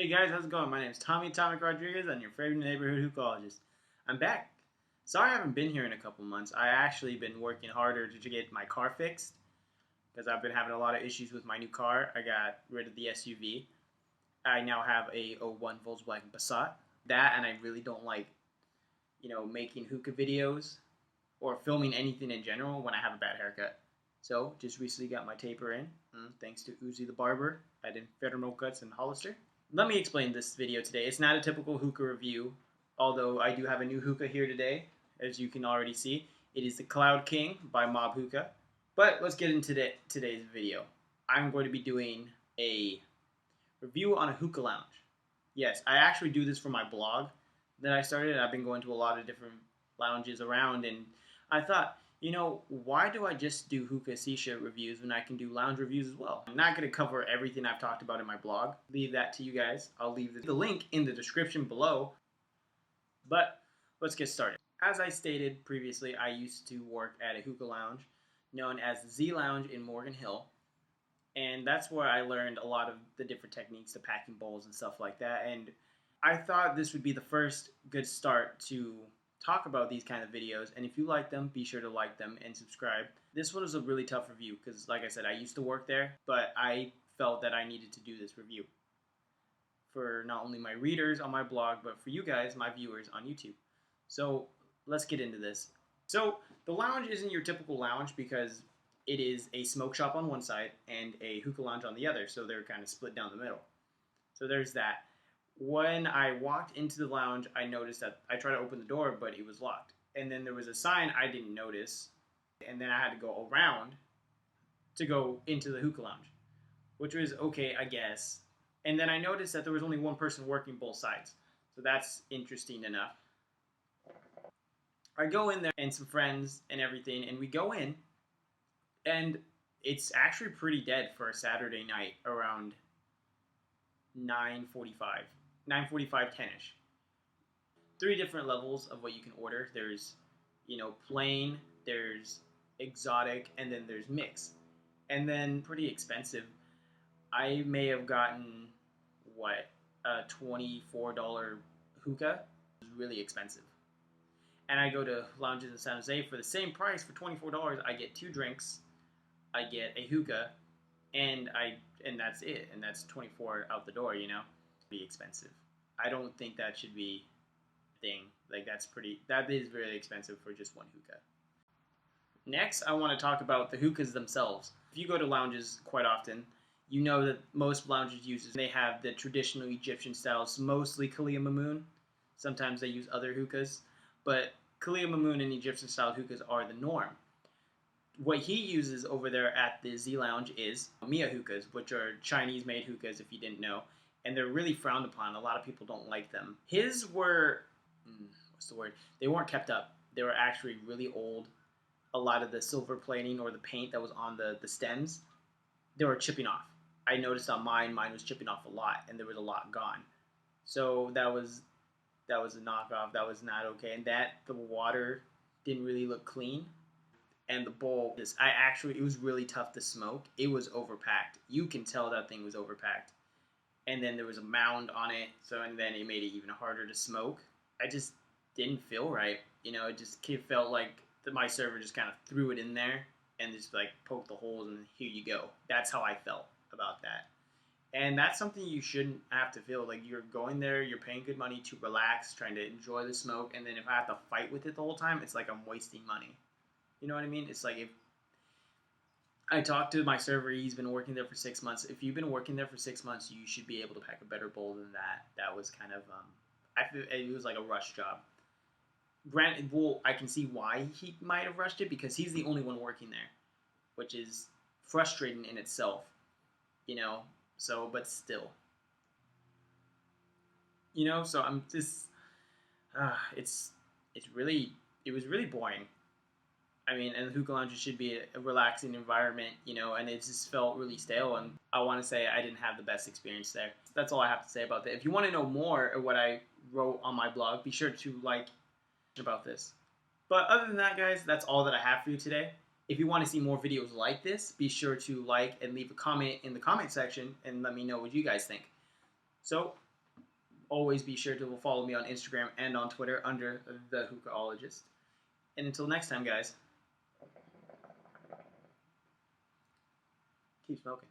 Hey guys, how's it going? My name is Tommy Atomic Rodriguez. I'm your favorite neighborhood hookologist. I'm back. Sorry I haven't been here in a couple months. I actually been working harder to get my car fixed because I've been having a lot of issues with my new car. I got rid of the SUV. I now have a '01 Volkswagen Passat. That and I really don't like, making hookah videos or filming anything in general when I have a bad haircut. So just recently got my taper in, thanks to Uzi the Barber at Infernal Cuts in Hollister. Let me explain this video today. It's not a typical hookah review, although I do have a new hookah here today, as you can already see. It is the Cloud King by Mob Hookah. But let's get into today's video. I'm going to be doing a review on a hookah lounge. Yes, I actually do this for my blog that I started. I've been going to a lot of different lounges around, and I thought, why do I just do hookah shisha reviews when I can do lounge reviews as well? I'm not going to cover everything I've talked about in my blog. Leave that to you guys. I'll leave the link in the description below. But let's get started. As I stated previously, I used to work at a hookah lounge known as the Z Lounge in Morgan Hill. And that's where I learned a lot of the different techniques to packing bowls and stuff like that. And I thought this would be the first good start to talk about these kind of videos, and if you like them, be sure to like them and subscribe. This one was a really tough review because, like I said, I used to work there, but I felt that I needed to do this review for not only my readers on my blog, but for you guys, my viewers on YouTube. So let's get into this. So the lounge isn't your typical lounge because it is a smoke shop on one side and a hookah lounge on the other, so they're kind of split down the middle. So there's that. When I walked into the lounge, I noticed that I tried to open the door, but it was locked. And then there was a sign I didn't notice, and then I had to go around to go into the hookah lounge, which was okay, I guess. And then I noticed that there was only one person working both sides, so that's interesting enough. I go in there and some friends and everything, and we go in, and it's actually pretty dead for a Saturday night around 9:45, 10ish. 3 different levels of what you can order. There's, plain, there's exotic, and then there's mix. And then pretty expensive. I may have gotten, a $24 hookah. It was really expensive. And I go to lounges in San Jose for the same price. For $24, I get 2 drinks, I get a hookah, and that's it. And that's 24 out the door, Be expensive. I don't think that should be a thing. That is really expensive for just one hookah. Next, I want to talk about the hookahs themselves. If you go to lounges quite often, you know that most lounges they have the traditional Egyptian styles, mostly Khalil Mamoon. Sometimes they use other hookahs, but Khalil Mamoon and Egyptian style hookahs are the norm. What he uses over there at the Z Lounge is Mia hookahs, which are Chinese-made hookahs, if you didn't know, and they're really frowned upon. A lot of people don't like them. His were, They weren't kept up. They were actually really old. A lot of the silver plating or the paint that was on the stems, they were chipping off. I noticed on mine was chipping off a lot, and there was a lot gone. So that was a knockoff. That was not okay. And the water didn't really look clean. And the bowl, it was really tough to smoke. It was overpacked. You can tell that thing was overpacked. And then there was a mound on it, and then it made it even harder to smoke. I just didn't feel right. It felt like my server just kind of threw it in there and just poked the holes and here you go. That's how I felt about that. And that's something you shouldn't have to feel. You're going there, you're paying good money to relax, trying to enjoy the smoke, and then if I have to fight with it the whole time, it's like I'm wasting money. You know what I mean? It's like if I talked to my server, he's been working there for 6 months. If you've been working there for 6 months, you should be able to pack a better bowl than that. That was kind of, I feel it was like a rush job. Granted, I can see why he might have rushed it because he's the only one working there, which is frustrating in itself, So, but still, So I'm just, it was really boring. And hookah lounges should be a relaxing environment, and it just felt really stale, and I want to say I didn't have the best experience there. That's all I have to say about that. If you want to know more of what I wrote on my blog, be sure to like about this. But other than that, guys, that's all that I have for you today. If you want to see more videos like this, be sure to like and leave a comment in the comment section and let me know what you guys think. So, always be sure to follow me on Instagram and on Twitter under the Hookahologist. And until next time, guys, keep smoking.